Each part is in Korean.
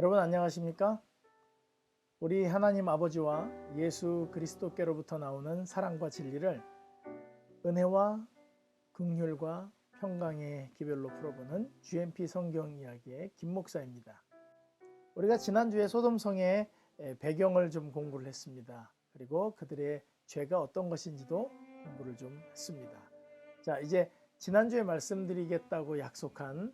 여러분 안녕하십니까? 우리 하나님 아버지와 예수 그리스도께로부터 나오는 사랑과 진리를 은혜와 긍휼과 평강의 기별로 풀어보는 GMP 성경 이야기의 김 목사입니다. 우리가 지난주에 소돔성의 배경을 좀 공부를 했습니다. 그리고 그들의 죄가 어떤 것인지도 공부를 좀 했습니다. 자, 이제 지난주에 말씀드리겠다고 약속한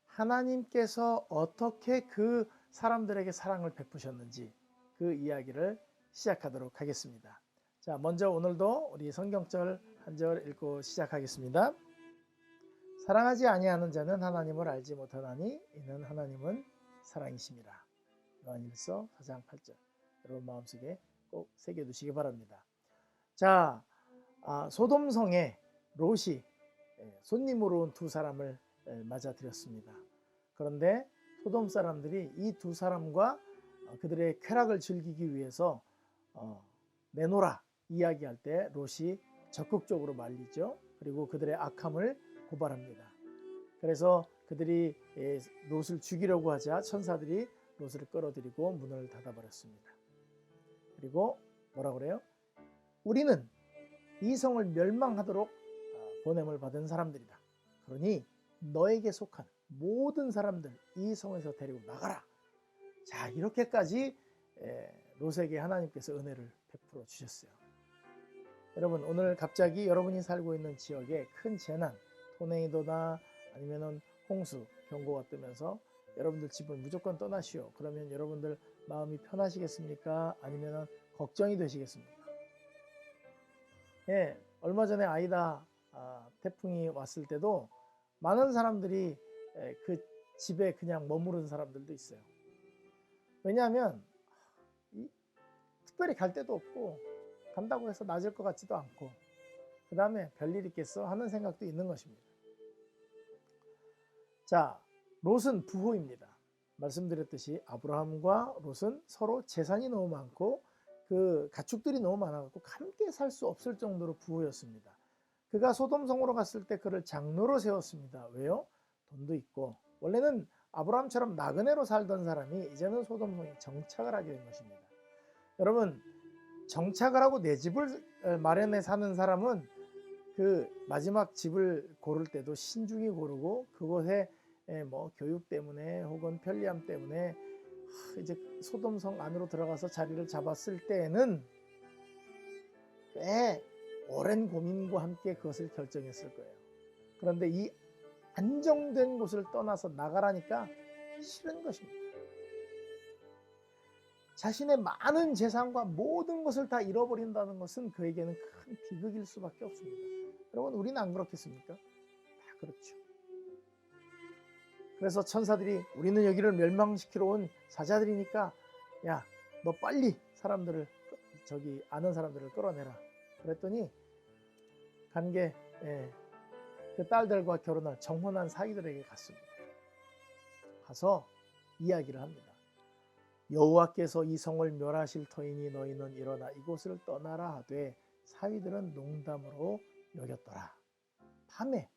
하나님께서 어떻게 그 사람들에게 사랑을 베푸셨는지 그 이야기를 시작하도록 하겠습니다. 자, 먼저 오늘도 우리 성경절 한 절 읽고 시작하겠습니다. 사랑하지 아니하는 자는 하나님을 알지 못하나니 이는 하나님은 사랑이심이라. 요한일서 4장 8절. 여러분 마음속에 꼭 새겨두시기 바랍니다. 자, 소돔성에 롯이 손님으로 온 두 사람을 맞아들였습니다. 그런데 소돔 사람들이 이 두 사람과 그들의 쾌락을 즐기기 위해서 내놓으라 이야기할 때 롯이 적극적으로 말리죠. 그리고 그들의 악함을 고발합니다. 그래서 그들이 롯을 죽이려고 하자 천사들이 롯을 끌어들이고 문을 닫아버렸습니다. 그리고 뭐라 그래요? 우리는 이 성을 멸망하도록 보냄을 받은 사람들이다. 그러니 너에게 속한 모든 사람들 이 성에서 데리고 나가라. 자, 이렇게까지 롯에게 하나님께서 은혜를 베풀어 주셨어요. 여러분, 오늘 갑자기 여러분이 살고 있는 지역에 큰 재난, 토네이도나 아니면 홍수 경고가 뜨면서 여러분들 집을 무조건 떠나시오. 그러면 여러분들 마음이 편하시겠습니까? 아니면 걱정이 되시겠습니까? 예, 얼마 전에 아이다 태풍이 왔을 때도 많은 사람들이 그 집에 그냥 머무른 사람들도 있어요. 왜냐하면 특별히 갈 데도 없고 간다고 해서 나아질 것 같지도 않고 그 다음에 별일 있겠어 하는 생각도 있는 것입니다. 자, 롯은 부호입니다. 말씀드렸듯이 아브라함과 롯은 서로 재산이 너무 많고 그 가축들이 너무 많아갖고 함께 살 수 없을 정도로 부호였습니다. 그가 소돔성으로 갔을 때 그를 장로로 세웠습니다. 왜요? 돈도 있고 원래는 아브라함처럼 나그네로 살던 사람이 이제는 소돔성에 정착을 하게 된 것입니다. 여러분, 정착을 하고 내 집을 마련해 사는 사람은 그 마지막 집을 고를 때도 신중히 고르고 그곳에 뭐 교육 때문에 혹은 편리함 때문에 이제 소돔성 안으로 들어가서 자리를 잡았을 때에는 꽤 오랜 고민과 함께 그것을 결정했을 거예요. 그런데 이 안정된 곳을 떠나서 나가라니까 싫은 것입니다. 자신의 많은 재산과 모든 것을 다 잃어버린다는 것은 그에게는 큰 비극일 수밖에 없습니다. 여러분, 우리는 안 그렇겠습니까? 다 그렇죠. 그래서 천사들이 우리는 여기를 멸망시키러 온 사자들이니까 야, 너 빨리 사람들을 저기 아는 사람들을 끌어내라. 그랬더니 간게 그 딸들과 결혼할 정혼한 사위들에게 갔습니다. 가서 이야기를 합니다. 여호와께서 이 성을 멸하실 터이니 너희는 일어나 이곳을 떠나라 하되 사위들은 농담으로 여겼더라. 밤에,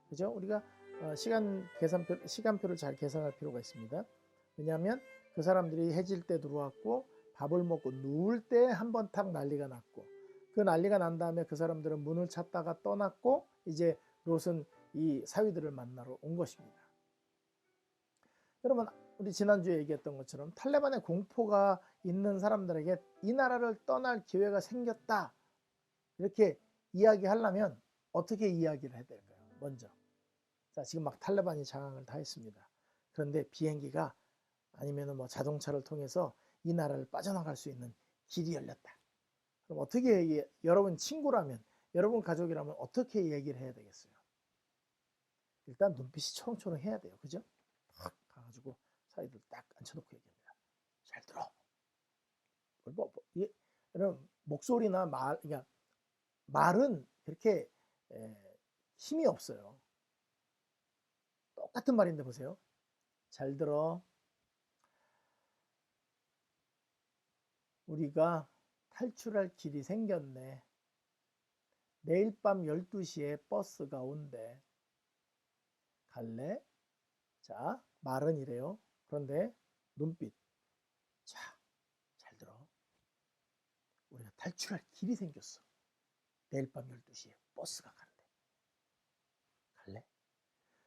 그죠? 우리가 시간표를 잘 계산할 필요가 있습니다. 왜냐하면 그 사람들이 해질 때 들어왔고 밥을 먹고 누울 때 한번 탁 난리가 났고 그 난리가 난 다음에 그 사람들은 문을 찾다가 떠났고 이제 롯은 이 사위들을 만나러 온 것입니다. 여러분, 우리 지난주에 얘기했던 것처럼 탈레반의 공포가 있는 사람들에게 이 나라를 떠날 기회가 생겼다 이렇게 이야기하려면 어떻게 이야기를 해야 될까요? 먼저, 자, 지금 막 탈레반이 장악을 다 했습니다. 그런데 비행기가 아니면 뭐 자동차를 통해서 이 나라를 빠져나갈 수 있는 길이 열렸다. 그럼 어떻게 여러분 친구라면 여러분 가족이라면 어떻게 얘기를 해야 되겠어요? 일단 눈빛이 초롱초롱 해야 돼요. 그죠? 확 가가지고 사이들 딱 앉혀놓고 얘기합니다. 잘 들어. 여러분 목소리나 그러니까 말은 그렇게 힘이 없어요. 똑같은 말인데 보세요. 잘 들어. 우리가 탈출할 길이 생겼네. 내일 밤 12시에 버스가 온대. 갈래? 자, 말은 이래요. 그런데 눈빛. 자, 잘 들어. 우리가 탈출할 길이 생겼어. 내일 밤 12시에 버스가 가는데. 갈래?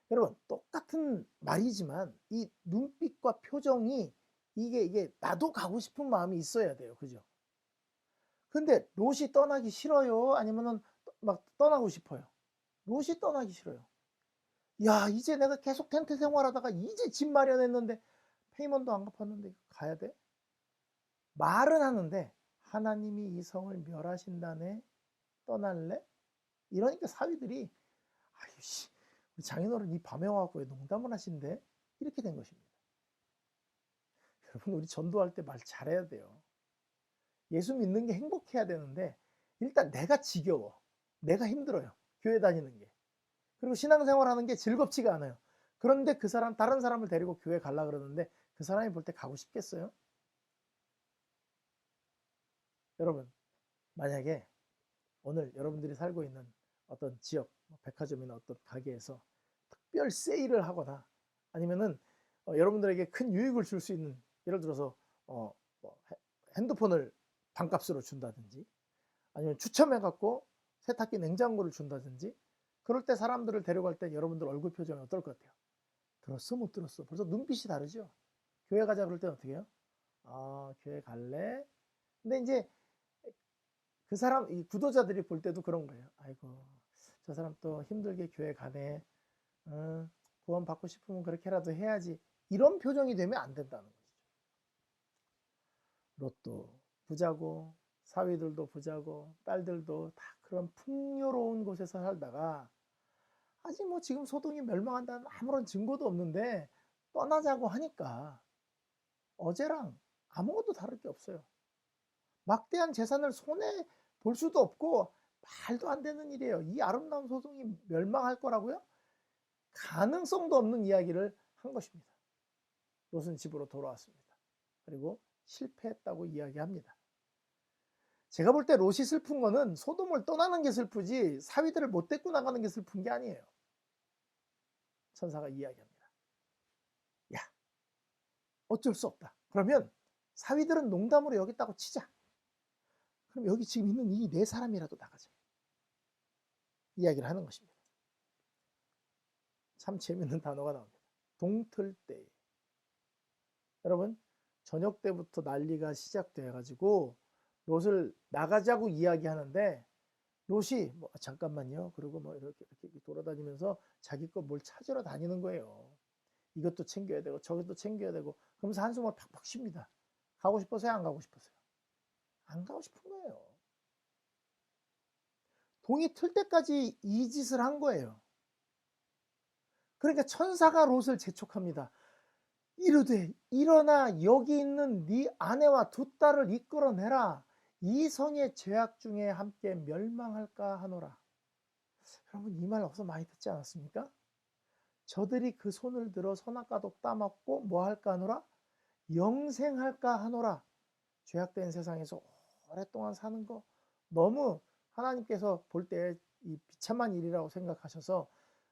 여러분, 똑같은 말이지만 이 눈빛과 표정이 이게 나도 가고 싶은 마음이 있어야 돼요. 그죠? 근데 롯이 떠나기 싫어요? 아니면은 막 떠나고 싶어요? 롯이 떠나기 싫어요. 야, 이제 내가 계속 텐트 생활하다가 이제 집 마련했는데 페이먼도 안 갚았는데 가야 돼? 말은 하는데 하나님이 이 성을 멸하신다네? 떠날래? 이러니까 사위들이 아유씨, 우리 장인어른 이 밤에 와갖고 왜 농담을 하신대? 이렇게 된 것입니다. 여러분, 우리 전도할 때 말 잘해야 돼요. 예수 믿는 게 행복해야 되는데 일단 내가 지겨워. 내가 힘들어요. 교회 다니는 게. 그리고 신앙생활 하는 게 즐겁지가 않아요. 그런데 그 사람, 다른 사람을 데리고 교회 가려고 그러는데 그 사람이 볼 때 가고 싶겠어요? 여러분, 만약에 오늘 여러분들이 살고 있는 어떤 지역, 백화점이나 어떤 가게에서 특별 세일을 하거나 아니면은 여러분들에게 큰 유익을 줄 수 있는, 예를 들어서 뭐 핸드폰을 반값으로 준다든지 아니면 추첨해갖고 세탁기 냉장고를 준다든지, 그럴 때 사람들을 데려갈 때 여러분들 얼굴 표정이 어떨 것 같아요? 들었어? 못 들었어? 벌써 눈빛이 다르죠? 교회 가자 그럴 때는 어떻게 해요? 아, 교회 갈래? 근데 이제 그 사람, 이 구도자들이 볼 때도 그런 거예요. 아이고, 저 사람 또 힘들게 교회 가네. 구원 받고 싶으면 그렇게라도 해야지. 이런 표정이 되면 안 된다는 거죠. 롯도 부자고 사위들도 부자고 딸들도 다 그런 풍요로운 곳에서 살다가 아직 뭐 지금 소동이 멸망한다는 아무런 증거도 없는데 떠나자고 하니까 어제랑 아무것도 다를 게 없어요. 막대한 재산을 손에 볼 수도 없고 말도 안 되는 일이에요. 이 아름다운 소동이 멸망할 거라고요? 가능성도 없는 이야기를 한 것입니다. 롯은 집으로 돌아왔습니다. 그리고 실패했다고 이야기합니다. 제가 볼 때 롯이 슬픈 거는 소돔을 떠나는 게 슬프지 사위들을 못 데리고 나가는 게 슬픈 게 아니에요. 천사가 이야기합니다. 야, 어쩔 수 없다. 그러면 사위들은 농담으로 여겼다고 치자. 그럼 여기 지금 있는 이 네 사람이라도 나가자. 이야기를 하는 것입니다. 참 재밌는 단어가 나옵니다. 동틀 때. 여러분, 저녁 때부터 난리가 시작돼가지고 롯을 나가자고 이야기하는데 롯이 뭐 잠깐만요. 그리고 뭐 이렇게 돌아다니면서 자기 거 뭘 찾으러 다니는 거예요. 이것도 챙겨야 되고 저것도 챙겨야 되고 그러면서 한숨을 팍팍 쉽니다. 가고 싶어서요? 안 가고 싶어서요? 안 가고 싶은 거예요. 동이 틀 때까지 이 짓을 한 거예요. 그러니까 천사가 롯을 재촉합니다. 이르되 일어나 여기 있는 네 아내와 두 딸을 이끌어내라. 이 성의 죄악 중에 함께 멸망할까 하노라. 여러분, 이 말 어디서 많이 듣지 않았습니까? 저들이 그 손을 들어 선악과도 따먹고 뭐 할까 하노라? 영생할까 하노라. 죄악된 세상에서 오랫동안 사는 거 너무 하나님께서 볼 때 이 비참한 일이라고 생각하셔서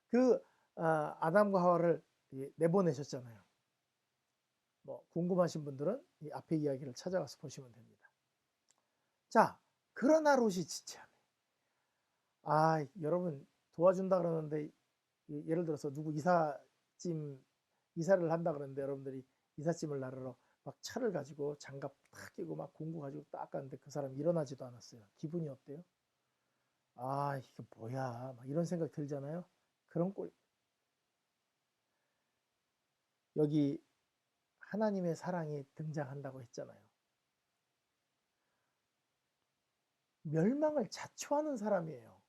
그 아담과 하와를 내보내셨잖아요. 뭐 궁금하신 분들은 이 앞에 이야기를 찾아가서 보시면 됩니다. 자, 그러나 롯이 지체하네. 아, 여러분 도와준다 그러는데 예를 들어서 누구 이사를 한다 그러는데 여러분들이 이삿짐을 나르러 막 차를 가지고 장갑 탁 끼고 막 공구 가지고 딱 갔는데 그 사람 일어나지도 않았어요. 기분이 어때요? 아, 이게 뭐야? 막 이런 생각 들잖아요. 그런 꼴. 여기 하나님의 사랑이 등장한다고 했잖아요. 멸망을 자초하는 사람이에요.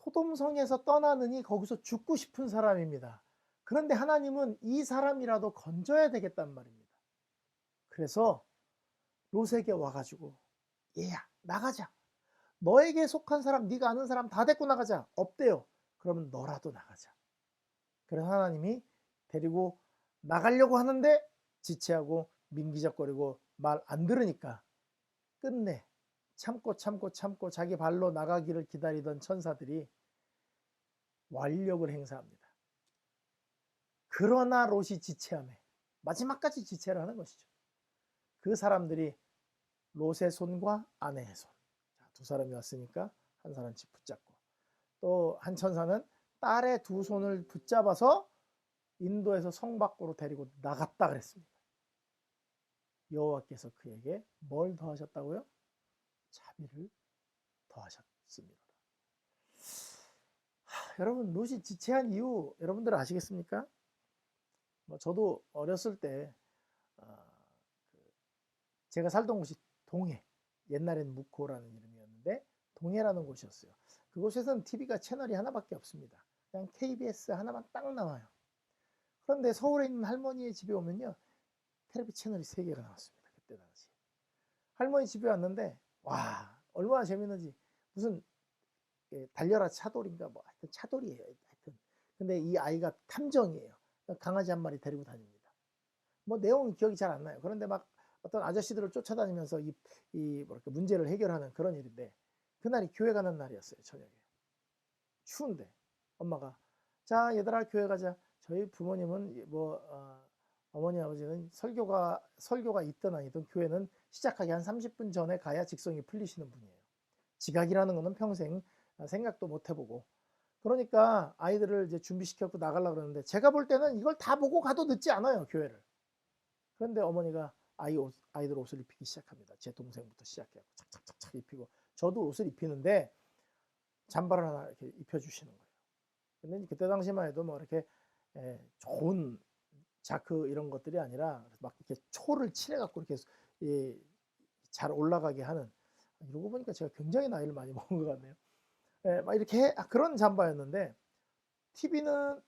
소돔성에서 떠나느니 거기서 죽고 싶은 사람입니다. 그런데 하나님은 이 사람이라도 건져야 되겠단 말입니다. 그래서 롯에게 와가지고 얘야 나가자. 너에게 속한 사람, 네가 아는 사람 다 데리고 나가자. 없대요. 그러면 너라도 나가자. 그래서 하나님이 데리고 나가려고 하는데 지체하고 민기적거리고 말 안 들으니까 끝내 참고 자기 발로 나가기를 기다리던 천사들이 완력을 행사합니다. 그러나 롯이 지체하네. 마지막까지 지체를 하는 것이죠. 그 사람들이 롯의 손과 아내의 손. 두 사람이 왔으니까 한 사람 집 붙잡고, 또 한 천사는 딸의 두 손을 붙잡아서 인도에서 성 밖으로 데리고 나갔다 그랬습니다. 여호와께서 그에게 뭘 더하셨다고요? 자비를 더하셨습니다. 여러분, 롯이 지체한 이유 여러분들 아시겠습니까? 저도 어렸을 때 제가 살던 곳이 동해, 옛날엔 묵호라는 이름이었는데 동해라는 곳이었어요. 그곳에서는 TV가 채널이 하나밖에 없습니다. 그냥 KBS 하나만 딱 나와요. 그런데 서울에 있는 할머니의 집에 오면요, 텔레비 채널이 3개가 나왔습니다. 그때 당시 할머니 집에 왔는데, 와, 얼마나 재밌는지. 무슨 달려라 차돌인가, 뭐 하여튼 차돌이에요. 하여튼 근데 이 아이가 탐정이에요. 강아지 한 마리 데리고 다닙니다. 뭐 내용은 기억이 잘 안 나요. 그런데 막 어떤 아저씨들을 쫓아다니면서 뭐랄까 문제를 해결하는 그런 일인데, 그날이 교회 가는 날이었어요. 저녁에 추운데 엄마가, 자 얘들아 교회 가자. 저희 부모님은 어머니 아버지는 설교가 있든 아니든 교회는 시작하기 한 30분 전에 가야 직성이 풀리시는 분이에요. 지각이라는 거는 평생 생각도 못 해보고. 그러니까 아이들을 이제 준비시켜서 나가려고 그러는데, 제가 볼 때는 이걸 다 보고 가도 늦지 않아요, 교회를. 그런데 어머니가 아이들 옷을 입히기 시작합니다. 제 동생부터 시작해서 착착착착 입히고, 저도 옷을 입히는데 잠바를 하나 이렇게 입혀주시는 거예요. 근데 그때 당시만 해도 뭐 이렇게 좋은 자크 이런 것들이 아니라 막 이렇게 초를 칠해갖고 이렇게 잘 올라가게 하는, 이러고 보니까 제가 굉장히 나이를 많이 먹은 것 같네요. 막 이렇게 그런 잠바였는데, TV는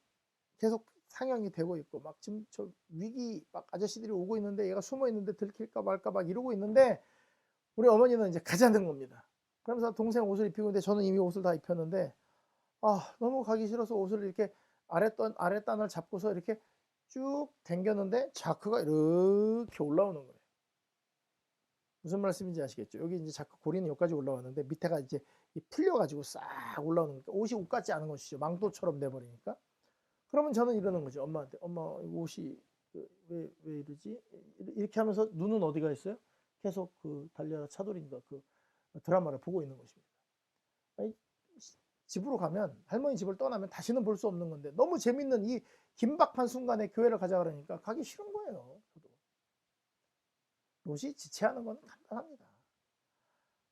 계속 상영이 되고 있고, 막 지금 저 위기, 막 아저씨들이 오고 있는데 얘가 숨어 있는데 들킬까 말까 막 이러고 있는데, 우리 어머니는 이제 가자는 겁니다. 그러면서 동생 옷을 입히고 있는데 저는 이미 옷을 다 입혔는데, 너무 가기 싫어서 옷을 이렇게 아랫단을 잡고서 이렇게 쭉 당겼는데 자크가 이렇게 올라오는 거예요. 무슨 말씀인지 아시겠죠? 여기 이제 자크 고리는 여기까지 올라왔는데 밑에가 이제 풀려가지고 싹 올라오는 거니까 옷이 옷 같지 않은 것이죠. 망토처럼 돼버리니까. 그러면 저는 이러는 거죠. 엄마한테, 엄마 옷이 왜 이러지? 이렇게 하면서 눈은 어디가 있어요? 계속 그 달려라 차돌인가 그 드라마를 보고 있는 것입니다. 아니, 집으로 가면, 할머니 집을 떠나면 다시는 볼 수 없는 건데, 너무 재밌는 이 긴박한 순간에 교회를 가자 그러니까 가기 싫은 거예요. 저도. 롯이 지체하는 건 간단합니다.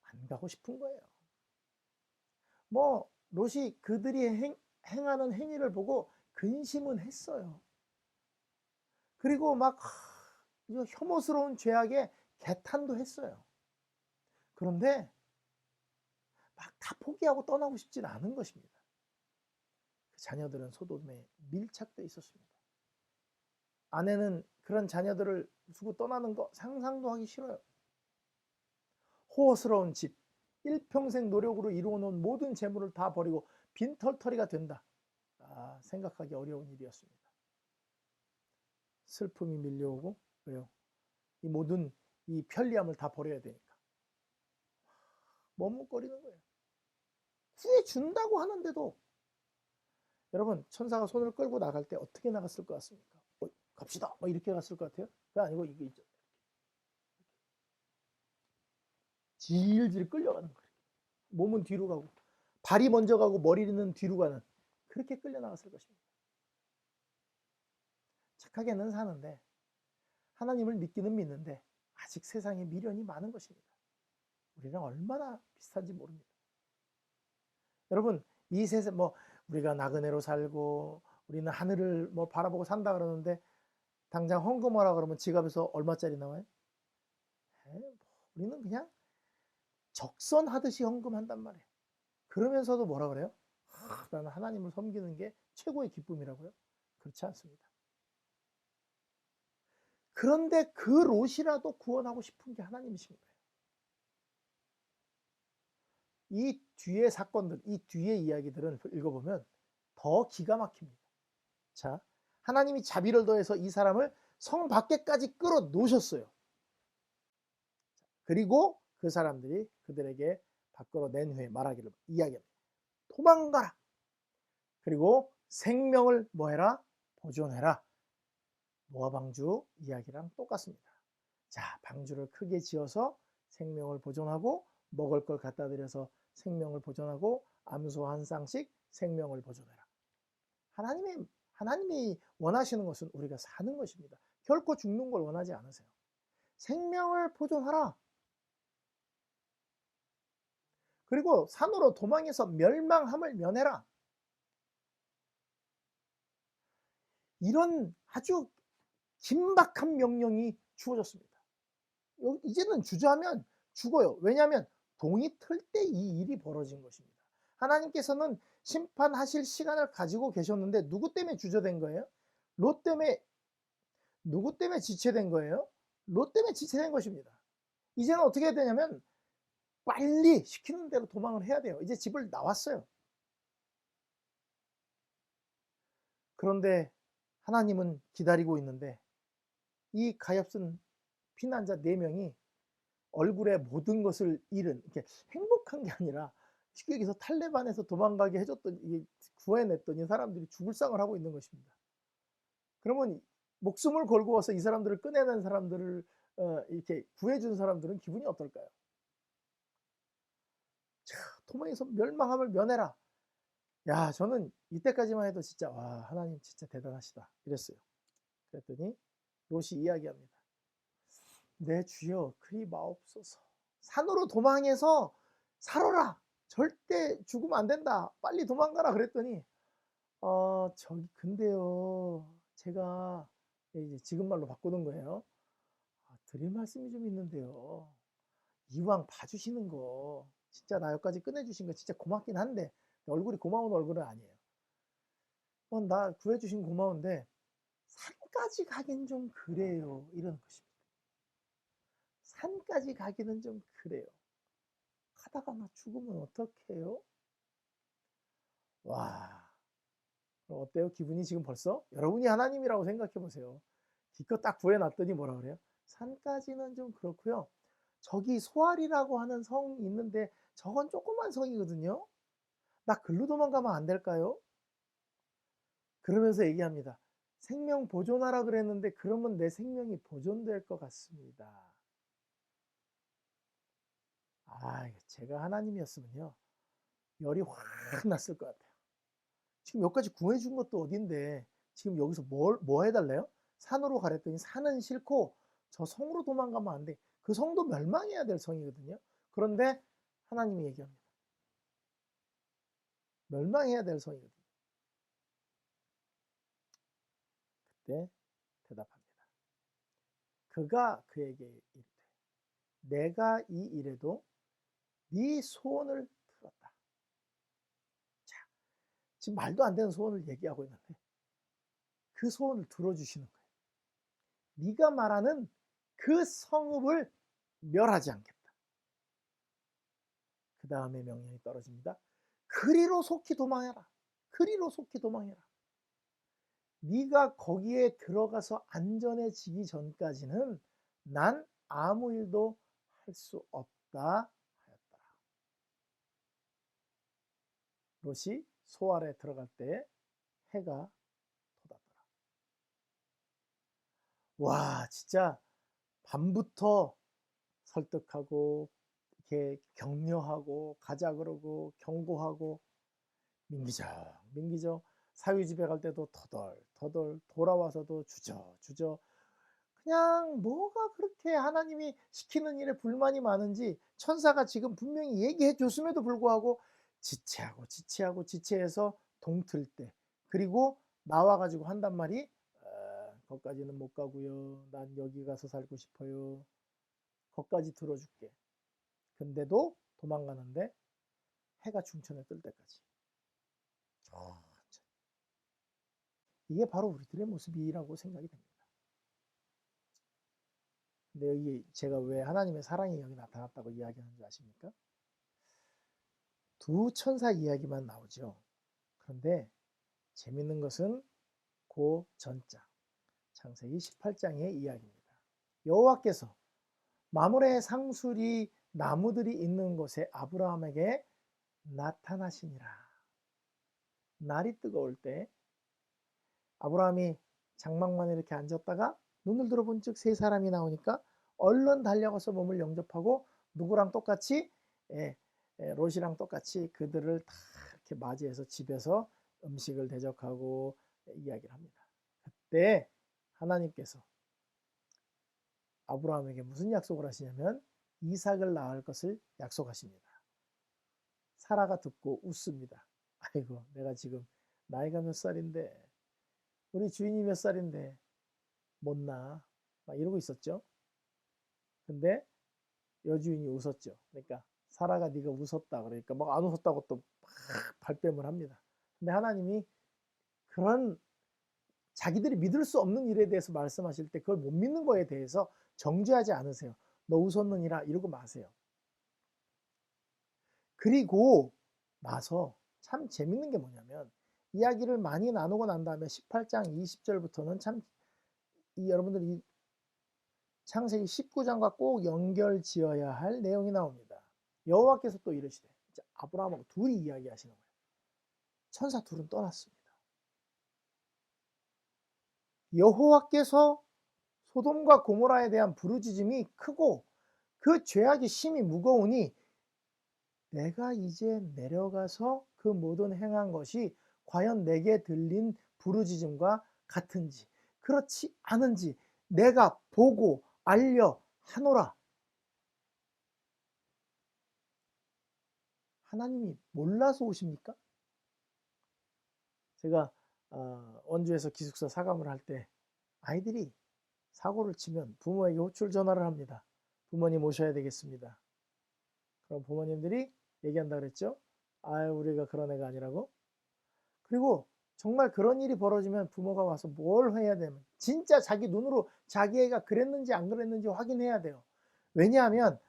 안 가고 싶은 거예요. 뭐 롯이 그들이 행하는 행위를 보고 근심은 했어요. 그리고 막 혐오스러운 죄악에 개탄도 했어요. 그런데 막 다 포기하고 떠나고 싶진 않은 것입니다. 그 자녀들은 소돔에 밀착돼 있었습니다. 아내는 그런 자녀들을 두고 떠나는 거 상상도 하기 싫어요. 호화스러운 집, 일평생 노력으로 이루어놓은 모든 재물을 다 버리고 빈털터리가 된다. 생각하기 어려운 일이었습니다. 슬픔이 밀려오고, 왜요? 이 모든 이 편리함을 다 버려야 되니까 머뭇거리는 거예요. 구해준다고 하는데도. 여러분, 천사가 손을 끌고 나갈 때 어떻게 나갔을 것 같습니까? 갑시다 이렇게 갔을 것 같아요? 그게 아니고 이게 있죠, 질질 끌려가는 거예요. 몸은 뒤로 가고 발이 먼저 가고 머리는 뒤로 가는, 그렇게 끌려 나갔을 것입니다. 착하게는 사는데, 하나님을 믿기는 믿는데 아직 세상에 미련이 많은 것입니다. 우리랑 얼마나 비슷한지 모릅니다. 여러분, 이 세상 우리가 나그네로 살고 우리는 하늘을 바라보고 산다 그러는데, 당장 헌금하라 그러면 지갑에서 얼마짜리 나와요? 우리는 그냥 적선하듯이 헌금한단 말이에요. 그러면서도 뭐라 그래요? 나는 하나님을 섬기는 게 최고의 기쁨이라고요? 그렇지 않습니다. 그런데 그 롯이라도 구원하고 싶은 게 하나님이신 거예요. 이 뒤의 사건들, 이 뒤의 이야기들은 읽어보면 더 기가 막힙니다. 자, 하나님이 자비를 더해서 이 사람을 성 밖에까지 끌어 놓으셨어요. 그리고 그 사람들이 그들에게 밖으로 낸 후에 말하기를, 이야기합니다. 도망가라. 그리고 생명을 뭐해라? 보존해라. 노아 방주 이야기랑 똑같습니다. 자, 방주를 크게 지어서 생명을 보존하고 먹을 걸 갖다 드려서 생명을 보존하고 암소 한 쌍씩 생명을 보존해라. 하나님이 원하시는 것은 우리가 사는 것입니다. 결코 죽는 걸 원하지 않으세요. 생명을 보존하라. 그리고 산으로 도망해서 멸망함을 면해라. 이런 아주 긴박한 명령이 주어졌습니다. 이제는 주저하면 죽어요. 왜냐하면 동이 틀 때 이 일이 벌어진 것입니다. 하나님께서는 심판하실 시간을 가지고 계셨는데 누구 때문에 주저된 거예요? 롯 때문에. 누구 때문에 지체된 거예요? 롯 때문에 지체된 것입니다. 이제는 어떻게 해야 되냐면 빨리 시키는 대로 도망을 해야 돼요. 이제 집을 나왔어요. 그런데 하나님은 기다리고 있는데 이 가엾은 피난자 4명이 얼굴에 모든 것을 잃은, 이렇게 행복한 게 아니라 쉽게 얘기해서 탈레반에서 도망가게 해줬던, 구해냈더니 사람들이 죽을 상을 하고 있는 것입니다. 그러면 목숨을 걸고 와서 이 사람들을 꺼내는 사람들을 이렇게 구해준 사람들은 기분이 어떨까요? 자, 도망에서 멸망함을 면해라. 야, 저는 이때까지만 해도 진짜 와, 하나님 진짜 대단하시다 이랬어요. 그랬더니 롯이 이야기합니다. 내 주여 그리 마옵소서. 산으로 도망해서 살아라. 절대 죽으면 안 된다. 빨리 도망가라. 그랬더니 저기 근데요, 제가 이제 지금 말로 바꾸는 거예요. 드릴 말씀이 좀 있는데요. 이왕 봐주시는 거 진짜 나 여기까지 꺼내주신 거 진짜 고맙긴 한데 얼굴이 고마운 얼굴은 아니에요. 나 구해주신 고마운데 산까지 가긴 좀 그래요. 이러는 것입니다. 산까지 가기는 좀 그래요. 가다가 나 죽으면 어떡해요? 와, 어때요? 기분이 지금 벌써? 여러분이 하나님이라고 생각해 보세요. 기껏 딱 구해놨더니 뭐라 그래요? 산까지는 좀 그렇고요. 저기 소알이라고 하는 성이 있는데 저건 조그만 성이거든요. 나 글로 도망가면 안 될까요? 그러면서 얘기합니다. 생명 보존하라 그랬는데 그러면 내 생명이 보존될 것 같습니다. 제가 하나님이었으면요, 열이 확 났을 것 같아요. 지금 여기까지 구해준 것도 어딘데 지금 여기서 뭐 해달래요? 산으로 가랬더니 산은 싫고 저 성으로 도망가면 안 돼. 그 성도 멸망해야 될 성이거든요. 그런데 하나님이 얘기합니다. 멸망해야 될 성이거든요. 그때 대답합니다. 그가 그에게 이르되 내가 이 일에도 네 소원을 들었다. 자, 지금 말도 안 되는 소원을 얘기하고 있는데 그 소원을 들어주시는 거예요. 네가 말하는 그 성읍을 멸하지 않겠다. 그 다음에 명령이 떨어집니다. 그리로 속히 도망해라. 그리로 속히 도망해라. 네가 거기에 들어가서 안전해지기 전까지는 난 아무 일도 할 수 없다 하였더라. 롯이 소알에 들어갈 때 해가 돋았더라. 와, 진짜 밤부터 설득하고 이렇게 격려하고 가자 그러고 경고하고 민기적 사위 집에 갈 때도 터덜 돌아와서도 주저 그냥 뭐가 그렇게 하나님이 시키는 일에 불만이 많은지 천사가 지금 분명히 얘기해 줬음에도 불구하고 지체해서 동틀 때, 그리고 나와 가지고 한단 말이 거기까지는 못 가고요. 난 여기 가서 살고 싶어요. 거기까지 들어줄게. 근데도 도망가는데 해가 중천에 뜰 때까지. 이게 바로 우리들의 모습이라고 생각이 됩니다. 근데 여기 제가 왜 하나님의 사랑이 여기 나타났다고 이야기하는 줄 아십니까? 두 천사 이야기만 나오죠. 그런데 재밌는 것은 그 전장, 창세기 18장의 이야기입니다. 여호와께서 마물의 상수리 나무들이 있는 곳에 아브라함에게 나타나시니라. 날이 뜨거울 때 아브라함이 장막만 이렇게 앉았다가 눈을 들어본 즉 세 사람이 나오니까 얼른 달려가서 몸을 영접하고 누구랑 똑같이 롯이랑 똑같이 그들을 다 이렇게 맞이해서 집에서 음식을 대접하고 이야기를 합니다. 그때 하나님께서 아브라함에게 무슨 약속을 하시냐면 이삭을 낳을 것을 약속하십니다. 사라가 듣고 웃습니다. 아이고, 내가 지금 나이가 몇 살인데, 우리 주인이 몇 살인데 못 낳아, 막 이러고 있었죠. 근데 여주인이 웃었죠. 그러니까 사라가 네가 웃었다 그러니까 막 안 웃었다고 또 막 발뺌을 합니다. 근데 하나님이 그런 자기들이 믿을 수 없는 일에 대해서 말씀하실 때 그걸 못 믿는 거에 대해서 정죄하지 않으세요. 너 웃었느니라 이러고 마세요. 그리고 나서 참 재밌는 게 뭐냐면 이야기를 많이 나누고 난 다음에 18장 20절부터는 참 여러분들이 창세기 19장과 꼭 연결 지어야 할 내용이 나옵니다. 여호와께서 또 이르시되, 아브라함하고 둘이 이야기하시는 거예요. 천사 둘은 떠났습니다. 여호와께서 소돔과 고모라에 대한 부르짖음이 크고 그 죄악이 심히 무거우니 내가 이제 내려가서 그 모든 행한 것이 과연 내게 들린 부르짖음과 같은지 그렇지 않은지 내가 보고 알려 하노라. 하나님이 몰라서 오십니까? 제가 원주에서 기숙사 사감을 할 때 아이들이 사고를 치면 부모에게 호출 전화를 합니다. 부모님 오셔야 되겠습니다. 그럼 부모님들이 얘기한다 그랬죠. 아유, 우리가 그런 애가 아니라고. 그리고 정말 그런 일이 벌어지면 부모가 와서 뭘 해야 되면 진짜 자기 눈으로 자기 애가 그랬는지 안 그랬는지 확인해야 돼요. 왜냐하면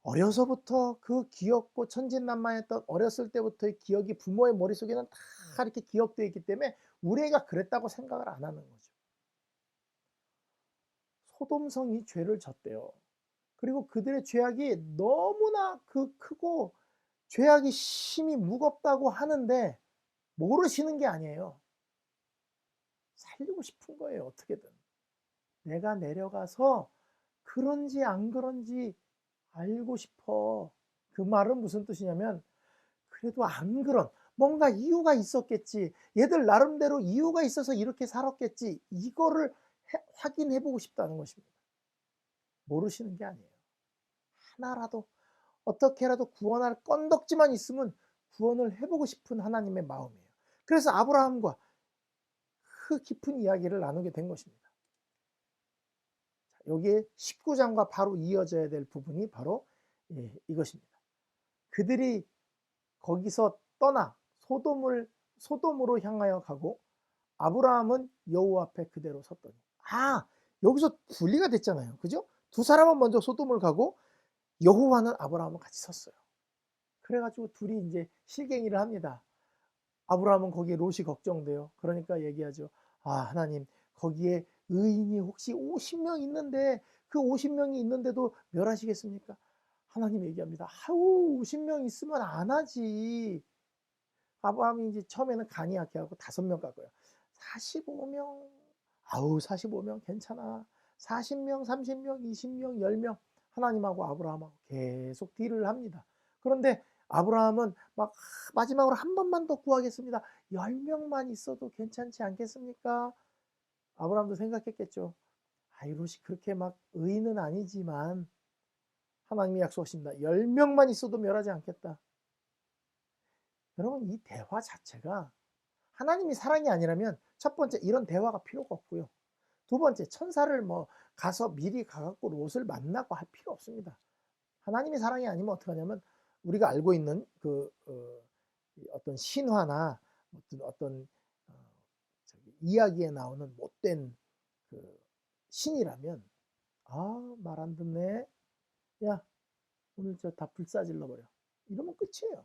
어려서부터 그 귀엽고 천진난만했던 어렸을 때부터의 기억이 부모의 머릿속에는 다 이렇게 기억되어 있기 때문에 우리 애가 그랬다고 생각을 안 하는 거죠. 소돔성이 죄를 졌대요. 그리고 그들의 죄악이 너무나 크고 죄악이 심히 무겁다고 하는데 모르시는 게 아니에요. 살리고 싶은 거예요. 어떻게든. 내가 내려가서 그런지 안 그런지 알고 싶어. 그 말은 무슨 뜻이냐면 그래도 안 그런 뭔가 이유가 있었겠지. 얘들 나름대로 이유가 있어서 이렇게 살았겠지. 이거를 확인해 보고 싶다는 것입니다. 모르시는 게 아니에요. 하나라도 어떻게라도 구원할 건덕지만 있으면 구원을 해보고 싶은 하나님의 마음이에요. 그래서 아브라함과 그 깊은 이야기를 나누게 된 것입니다. 여기에 19장과 바로 이어져야 될 부분이 바로 이것입니다. 그들이 거기서 떠나 소돔으로 향하여 가고 아브라함은 여호와 앞에 그대로 섰더니 여기서 분리가 됐잖아요. 그죠? 두 사람은 먼저 소돔을 가고 여호와는 아브라함은 같이 섰어요. 그래가지고 둘이 이제 실갱이를 합니다. 아브라함은 거기에 롯이 걱정돼요. 그러니까 얘기하죠. 하나님 거기에 의인이 혹시 50명 있는데 그 50명이 있는데도 멸하시겠습니까? 하나님 얘기합니다. 50명 있으면 안 하지. 아브라함이 이제 처음에는 간이 약해갖고 5명 깎아요. 45명, 45명 괜찮아. 40명, 30명, 20명, 10명. 하나님하고 아브라함하고 계속 딜을 합니다. 그런데 아브라함은 막 마지막으로 한 번만 더 구하겠습니다. 10명만 있어도 괜찮지 않겠습니까? 아브라함도 생각했겠죠. 롯이 그렇게 막 의인은 아니지만 하나님이 약속하십니다. 10명만 있어도 멸하지 않겠다. 여러분 이 대화 자체가 하나님이 사랑이 아니라면 첫 번째 이런 대화가 필요가 없고요. 두 번째 천사를 가서 미리 가갖고 롯을 만나고 할 필요 없습니다. 하나님이 사랑이 아니면 어떻게 하냐면 우리가 알고 있는 어떤 신화나 어떤 이야기에 나오는 못된 신이라면 말 안 듣네. 야 오늘 저 다 불사질러 버려. 이러면 끝이에요.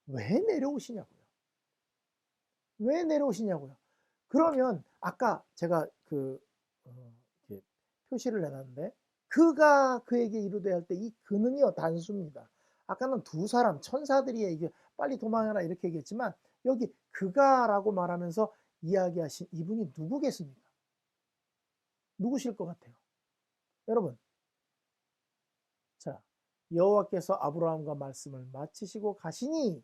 왜 내려오시냐고요. 왜 내려오시냐고요. 그러면 아까 제가 이렇게 표시를 해놨는데 그가 그에게 이르되 할 때 이 그는요 단수입니다. 아까는 두 사람 천사들이 이게 빨리 도망해라 이렇게 얘기했지만 여기 그가라고 말하면서 이야기하신 이분이 누구겠습니까? 누구실 것 같아요? 여러분, 자, 여호와께서 아브라함과 말씀을 마치시고 가시니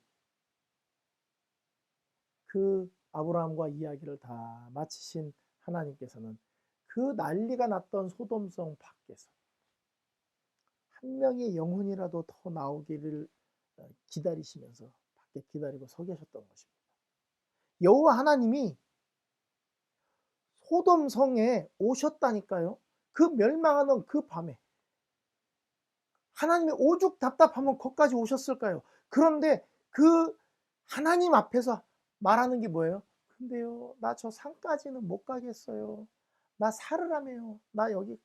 그 아브라함과 이야기를 다 마치신 하나님께서는 그 난리가 났던 소돔성 밖에서 한 명의 영혼이라도 더 나오기를 기다리시면서 밖에 기다리고 서 계셨던 것입니다. 여호와 하나님이 소돔성에 오셨다니까요. 그 멸망하는 그 밤에 하나님의 오죽 답답하면 거기까지 오셨을까요? 그런데 그 하나님 앞에서 말하는 게 뭐예요? 근데요, 나 저 산까지는 못 가겠어요. 나 살으라며요. 나 여기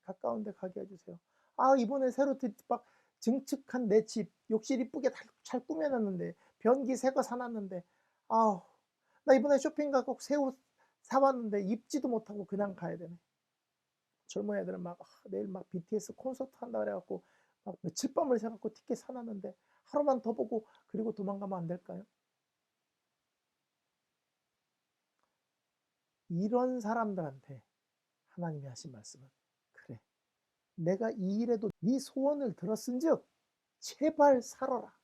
가까운 데 가게 해주세요. 아, 이번에 새로 막 증축한 내 집, 욕실 이쁘게 잘 꾸며놨는데, 변기 새 거 사놨는데, 아우, 나 이번에 쇼핑 가고 새 옷 사왔는데 입지도 못하고 그냥 가야 되네. 젊은 애들은 막 내일 막 BTS 콘서트 한다 그래갖고 막 며칠 밤을 새갖고 티켓 사놨는데 하루만 더 보고 그리고 도망가면 안 될까요? 이런 사람들한테 하나님이 하신 말씀은, 그래, 내가 이 일에도 네 소원을 들었은즉 제발 살아라.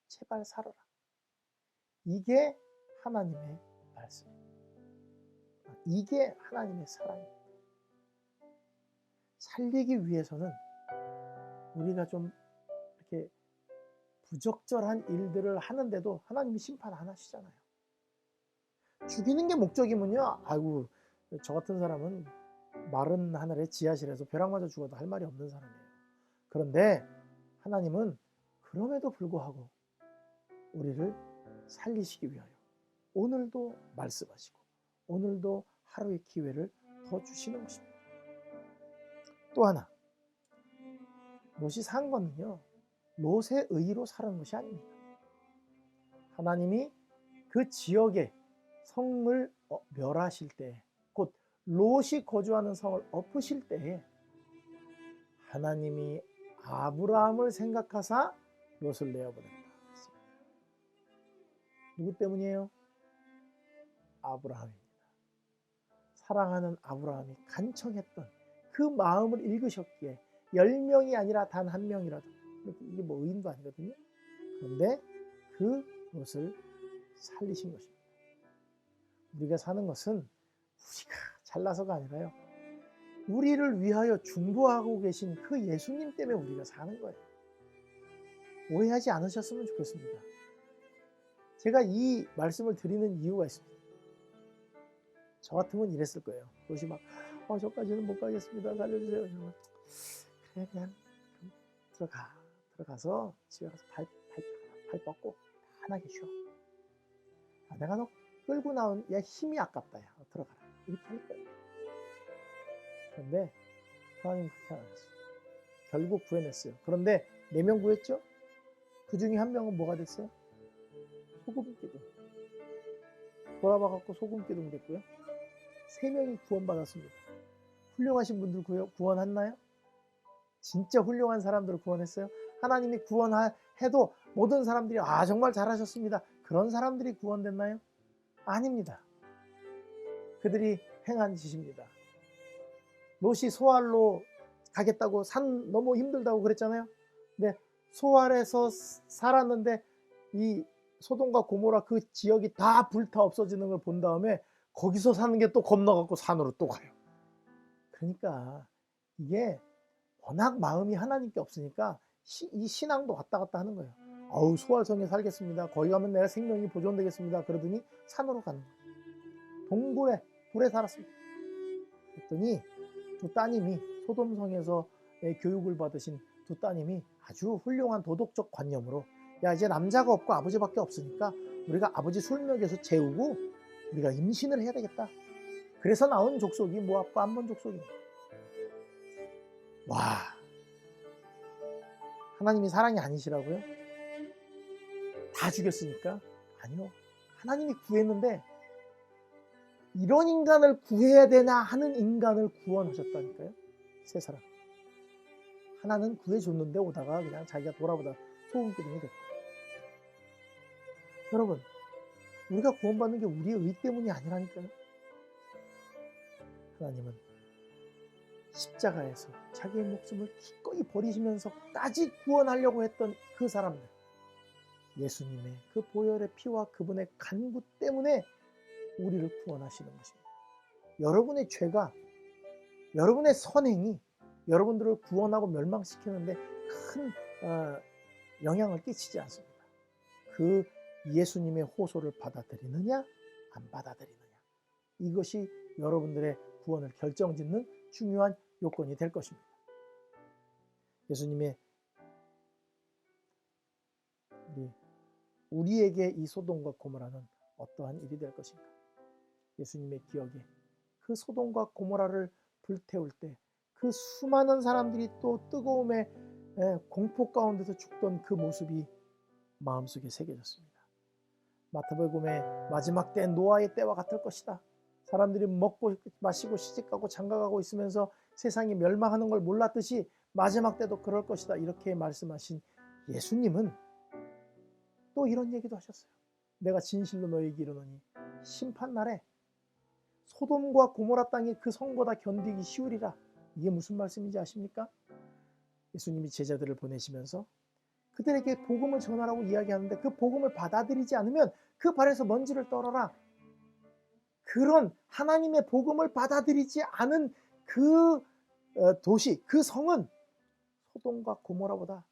제발 살아라. 이게 하나님의 말씀입니다. 이게 하나님의 사랑입니다. 살리기 위해서는 우리가 좀 이렇게 부적절한 일들을 하는데도 하나님이 심판 안 하시잖아요. 죽이는 게 목적이면요, 아이고, 저 같은 사람은 마른 하늘에 지하실에서 벼락 맞아 죽어도 할 말이 없는 사람이에요. 그런데 하나님은 그럼에도 불구하고 우리를 살리시기 위하여 오늘도 말씀하시고 오늘도 하루의 기회를 더 주시는 것입니다. 또 하나, 롯이 산 거는요, 롯의 의로 사는 것이 아닙니다. 하나님이 그 지역에 성을 멸하실 때, 곧 롯이 거주하는 성을 엎으실 때에 하나님이 아브라함을 생각하사 롯을 내어보냈다. 누구 때문이에요? 아브라함입니다. 사랑하는 아브라함이 간청했던 그 마음을 읽으셨기에 10명이 아니라 단 한 명이라도, 이게 뭐 의인도 아니거든요. 그런데 그 롯을 살리신 것입니다. 우리가 사는 것은 우리가 잘나서가 아니라요, 우리를 위하여 중보하고 계신 그 예수님 때문에 우리가 사는 거예요. 오해하지 않으셨으면 좋겠습니다. 제가 이 말씀을 드리는 이유가 있습니다. 저 같으면 이랬을 거예요. 롯이 막 저까지는 못 가겠습니다. 살려주세요. 그래, 그냥 들어가서 집에 가서 발 뻗고 편하게 쉬어. 내가 너 끌고 나온 힘이 아깝다. 들어가라. 이렇게 할 거예요. 그런데 하나님 그렇게 안 하셨어요. 결국 구해냈어요. 그런데 4명 구했죠? 그 중에 한 명은 뭐가 됐어요? 소금기둥. 돌아봐갖고 소금기둥 됐고요. 3명이 구원받았습니다. 훌륭하신 분들 구원했나요? 진짜 훌륭한 사람들을 구원했어요? 하나님이 구원해도 모든 사람들이 정말 잘하셨습니다. 그런 사람들이 구원됐나요? 아닙니다. 그들이 행한 짓입니다. 롯이 소알로 가겠다고 산 너무 힘들다고 그랬잖아요. 근데 소알에서 살았는데 이 소돔과 고모라 그 지역이 다 불타 없어지는 걸 본 다음에 거기서 사는 게 또 겁나갖고 산으로 또 가요. 그러니까 이게 워낙 마음이 하나님께 없으니까 이 신앙도 왔다 갔다 하는 거예요. 소알성에 살겠습니다. 거기 가면 내가 생명이 보존되겠습니다. 그러더니 산으로 가는 거예요. 동굴에 불에 살았습니다. 그랬더니 두 따님이 소돔성에서 교육을 받으신 두 따님이 아주 훌륭한 도덕적 관념으로, 이제 남자가 없고 아버지밖에 없으니까 우리가 아버지 술먹여서 재우고 우리가 임신을 해야 되겠다. 그래서 나온 족속이 모압과 암몬 족속입니다. 와, 하나님이 사랑이 아니시라고요? 다 죽였으니까? 아니요. 하나님이 구했는데 이런 인간을 구해야 되나 하는 인간을 구원하셨다니까요. 3사람. 하나는 구해줬는데 오다가 그냥 자기가 돌아보다 소금기둥이 됐고. 여러분, 우리가 구원받는 게 우리의 의 때문이 아니라니까요. 하나님은 십자가에서 자기의 목숨을 기꺼이 버리시면서까지 구원하려고 했던 그 사람들, 예수님의 그 보혈의 피와 그분의 간구 때문에 우리를 구원하시는 것입니다. 여러분의 죄가, 여러분의 선행이 여러분들을 구원하고 멸망시키는데 큰 영향을 끼치지 않습니다. 그 예수님의 호소를 받아들이느냐 안 받아들이느냐, 이것이 여러분들의 구원을 결정짓는 중요한 요건이 될 것입니다. 예수님의 우리에게 이 소돔과 고모라는 어떠한 일이 될 것인가? 예수님의 기억에 그 소돔과 고모라를 불태울 때 그 수많은 사람들이 또 뜨거움에 공포 가운데서 죽던 그 모습이 마음속에 새겨졌습니다. 마태복음의 마지막 때 노아의 때와 같을 것이다. 사람들이 먹고 마시고 시집가고 장가가고 있으면서 세상이 멸망하는 걸 몰랐듯이 마지막 때도 그럴 것이다. 이렇게 말씀하신 예수님은 또 이런 얘기도 하셨어요. 내가 진실로 너희에게 이르노니 심판날에 소돔과 고모라 땅이 그 성보다 견디기 쉬우리라. 이게 무슨 말씀인지 아십니까? 예수님이 제자들을 보내시면서 그들에게 복음을 전하라고 이야기하는데 그 복음을 받아들이지 않으면 그 발에서 먼지를 떨어라. 그런 하나님의 복음을 받아들이지 않은 그 도시, 그 성은 소돔과 고모라보다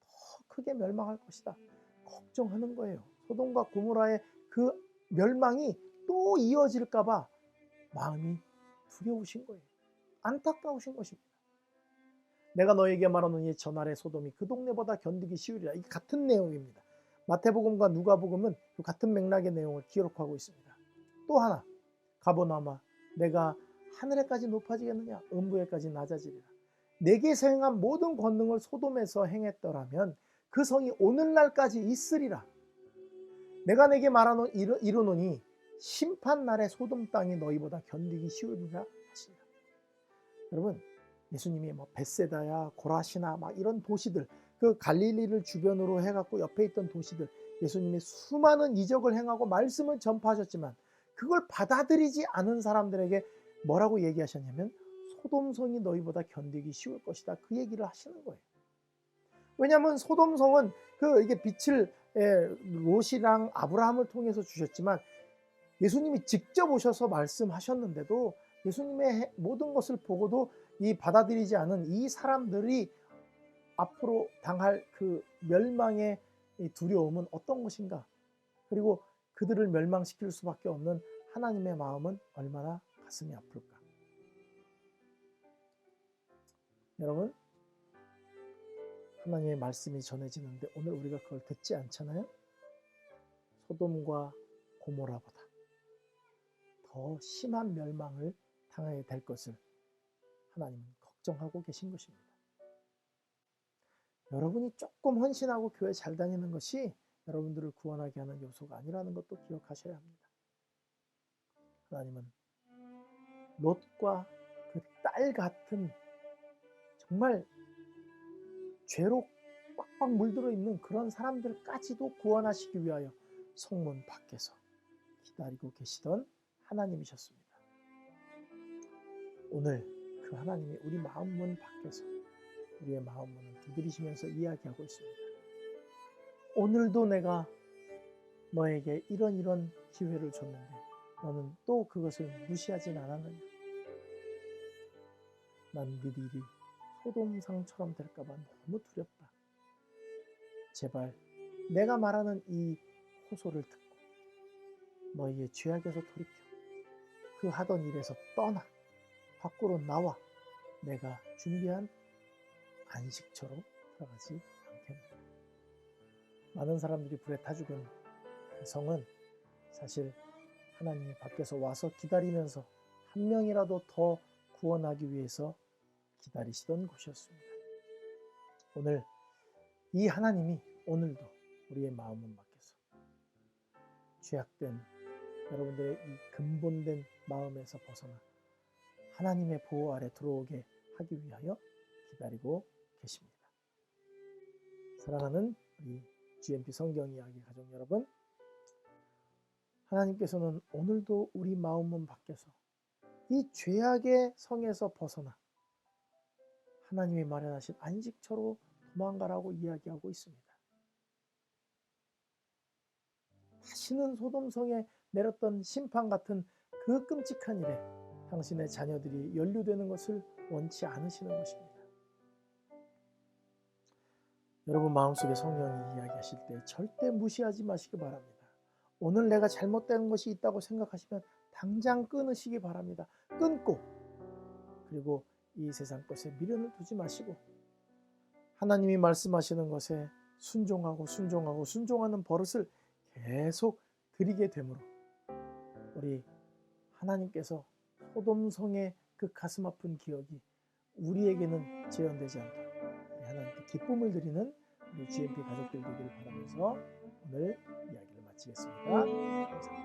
더 크게 멸망할 것이다. 걱정하는 거예요. 소돔과 고모라의 그 멸망이 또 이어질까 봐 마음이 두려우신 거예요. 안타까우신 것입니다. 내가 너에게 말하노니 전날의 소돔이 그 동네보다 견디기 쉬우리라. 이게 같은 내용입니다. 마태복음과 누가복음은 같은 맥락의 내용을 기록하고 있습니다. 또 하나, 가버나움아 내가 하늘에까지 높아지겠느냐? 음부에까지 낮아지리라. 내게서 행한 모든 권능을 소돔에서 행했더라면 그 성이 오늘날까지 있으리라. 내가 내게 이르노니 심판날에 소돔 땅이 너희보다 견디기 쉬우리라 하시니라. 여러분, 예수님이 벳세다야 고라시나 이런 도시들, 그 갈릴리를 주변으로 해갖고 옆에 있던 도시들, 예수님이 수많은 이적을 행하고 말씀을 전파하셨지만 그걸 받아들이지 않은 사람들에게 뭐라고 얘기하셨냐면 소돔성이 너희보다 견디기 쉬울 것이다. 그 얘기를 하시는 거예요. 왜냐하면 소돔성은 이게 빛을 롯이랑 아브라함을 통해서 주셨지만 예수님이 직접 오셔서 말씀하셨는데도 예수님의 모든 것을 보고도 이 받아들이지 않은 이 사람들이 앞으로 당할 그 멸망의 두려움은 어떤 것인가? 그리고 그들을 멸망시킬 수밖에 없는 하나님의 마음은 얼마나 가슴이 아플까? 여러분, 하나님의 말씀이 전해지는데 오늘 우리가 그걸 듣지 않잖아요? 소돔과 고모라보다 더 심한 멸망을 당하게 될 것을 하나님은 걱정하고 계신 것입니다. 여러분이 조금 헌신하고 교회 잘 다니는 것이 여러분들을 구원하게 하는 요소가 아니라는 것도 기억하셔야 합니다. 하나님은 롯과 그 딸 같은 정말 죄로 꽉꽉 물들어 있는 그런 사람들까지도 구원하시기 위하여 성문 밖에서 기다리고 계시던 하나님이셨습니다. 오늘 그 하나님이 우리 마음문 밖에서 우리의 마음문을 두드리시면서 이야기하고 있습니다. 오늘도 내가 너에게 이런 기회를 줬는데 너는 또 그것을 무시하진 않았느냐? 난 너희들이 소돔상처럼 될까봐 너무 두렵다. 제발 내가 말하는 이 호소를 듣고 너희의 죄악에서 돌이켜 그 하던 일에서 떠나 밖으로 나와 내가 준비한 안식처로 들어가지 않겠느냐. 많은 사람들이 불에 타 죽은 그 성은 사실 하나님이 밖에서 와서 기다리면서 한 명이라도 더 구원하기 위해서 기다리시던 곳이었습니다. 오늘 이 하나님이 오늘도 우리의 마음문 밖에서 죄악된 여러분들의 이 근본된 마음에서 벗어나 하나님의 보호 아래 들어오게 하기 위하여 기다리고 계십니다. 사랑하는 우리 GMP 성경 이야기 가족 여러분, 하나님께서는 오늘도 우리 마음은 바뀌어서 이 죄악의 성에서 벗어나 하나님이 마련하신 안식처로 도망가라고 이야기하고 있습니다. 다시는 소돔성에 내렸던 심판 같은 그 끔찍한 일에 당신의 자녀들이 연루되는 것을 원치 않으시는 것입니다. 여러분 마음속에 성령이 이야기하실 때 절대 무시하지 마시기 바랍니다. 오늘 내가 잘못된 것이 있다고 생각하시면 당장 끊으시기 바랍니다. 끊고 그리고 이 세상 것에 미련을 두지 마시고 하나님이 말씀하시는 것에 순종하는 버릇을 계속 들이게 되므로 우리 하나님께서 소돔성의 그 가슴 아픈 기억이 우리에게는 재현되지 않도록 우리 하나님께 기쁨을 드리는 우리 GMP 가족들 되기를 바라면서 오늘 이야기를 마치겠습니다. 감사합니다.